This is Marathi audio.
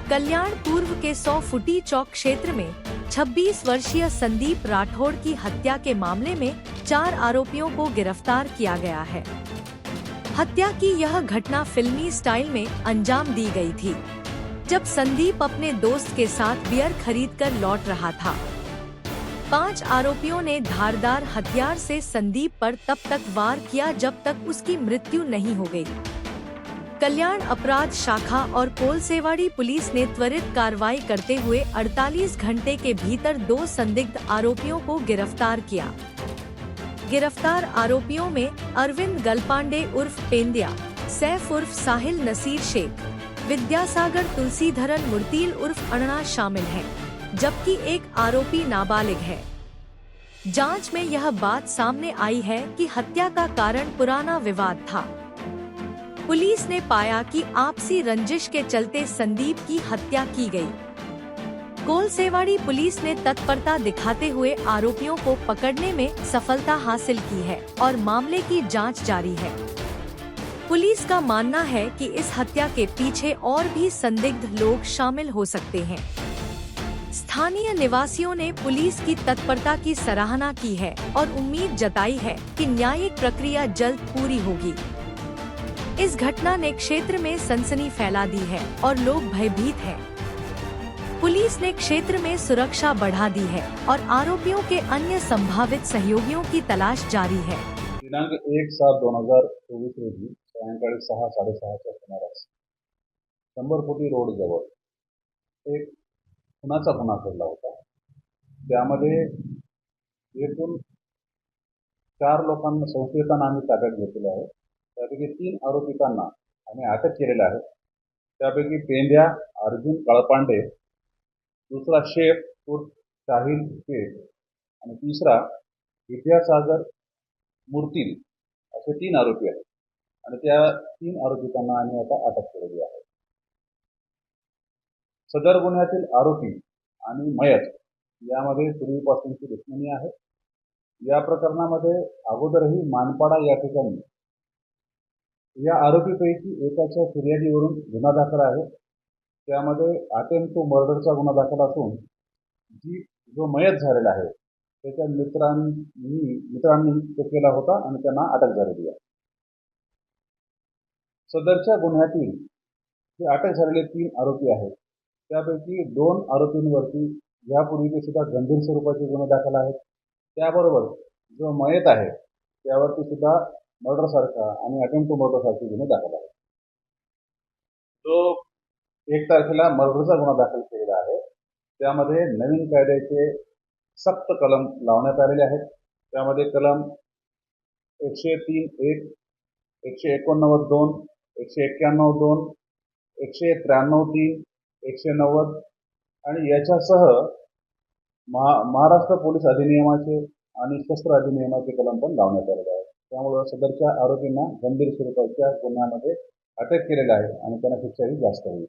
कल्याण पूर्व के 100 फुटी चौक क्षेत्र में 26 वर्षीय संदीप राठौड़ की हत्या के मामले में 4 आरोपियों को गिरफ्तार किया गया है। हत्या की यह घटना फिल्मी स्टाइल में अंजाम दी गई थी, जब संदीप अपने दोस्त के साथ बियर खरीदकर लौट रहा था। 5 आरोपियों ने धारदार हथियार से संदीप पर तब तक वार किया जब तक उसकी मृत्यु नहीं हो गई। कल्याण अपराध शाखा और कोलसेवाड़ी पुलिस ने त्वरित कार्रवाई करते हुए 48 घंटे के भीतर 2 संदिग्ध आरोपियों को गिरफ्तार किया। गिरफ्तार आरोपियों में अरविंद गलपांडे उर्फ पेंद्या, सैफ उर्फ साहिल नसीर शेख, विद्यासागर तुलसीधरन मुर्तील उर्फ अणना शामिल हैं, जबकि एक आरोपी नाबालिग है। जांच में यह बात सामने आई है कि हत्या का कारण पुराना विवाद था। पुलिस ने पाया कि आपसी रंजिश के चलते संदीप की हत्या की गई। कोलसेवाड़ी पुलिस ने तत्परता दिखाते हुए आरोपियों को पकड़ने में सफलता हासिल की है और मामले की जांच जारी है। पुलिस का मानना है कि इस हत्या के पीछे और भी संदिग्ध लोग शामिल हो सकते हैं। स्थानीय निवासियों ने पुलिस की तत्परता की सराहना की है और उम्मीद जताई है कि न्यायिक प्रक्रिया जल्द पूरी होगी। इस घटना ने क्षेत्र में सनसनी फैला दी है और लोग भयभीत हैं। पुलिस ने क्षेत्र में सुरक्षा बढ़ा दी है और आरोपियों के अन्य संभावित सहयोगियों की तलाश जारी है। दिनांक 1/7/2024 रोजी सायंकाळी 6:30च्या सुमारास 100 फुटी रोड जवळ एक खुनाचा गुन्हा घडला होता। त्यामध्ये एकूण 4 लोकांना संशयितांना आम्ही ताब्यात घेतलेले आहे। त्यापैकी 3 आरोपितांना आम्ही अटक केलेला आहे। त्यापैकी पेंद्या अर्जुन कळपांडे, दुसरा शेख उर्फ साहिल शेख आणि तिसरा विद्यासागर मुर्तील असे 3 आरोपी आहेत आणि त्या 3 आरोपितांना आम्ही आता अटक केलेली आहे। सदर गुन्ह्यातील आरोपी आणि मयत यामध्ये पूर्वीपासूनची दुश्मनी आहे। या प्रकरणामध्ये अगोदरही मानपाडा या ठिकाणी या आरोपीपैकी एकाच्या फिर्यादीवरून गुन्हा दाखल आहे। त्यामध्ये अटेम्प्ट टू मर्डरचा गुन्हा दाखल असून जो मयत झालेला आहे त्याच्या मित्रांनी तो केला होता आणि त्यांना अटक झालेली आहे। सदरच्या गुन्ह्यातील जे अटक झालेले 3 आरोपी आहेत त्यापैकी 2 आरोपींवरती यापूर्वीचे सुद्धा गंभीर स्वरूपाचे गुन्हे दाखल आहेत। त्याबरोबर जो मयत आहे त्यावरती सुद्धा मर्डर सारखा आणि अटेम्प्ट टू मर्डर सारखे गुन्हे दाखल आहेत। तो 1 तारखेला मर्डरचा गुन्हा दाखल केलेला आहे। त्यामध्ये नवीन कायद्याचे सक्त कलम लावण्यात आलेले आहेत। त्यामध्ये कलम 103(1), 189(2), 191(2), 193(3), 190 आणि याच्यासह महाराष्ट्र पोलीस अधिनियमाचे आणि शस्त्र अधिनियमाचे कलम पण लावण्यात आलेले आहेत। त्यामुळे सदरच्या आरोपींना गंभीर स्वरूपाच्या गुन्ह्यामध्ये अटक केलेला आहे आणि त्यांना शिक्षाही जास्त होईल।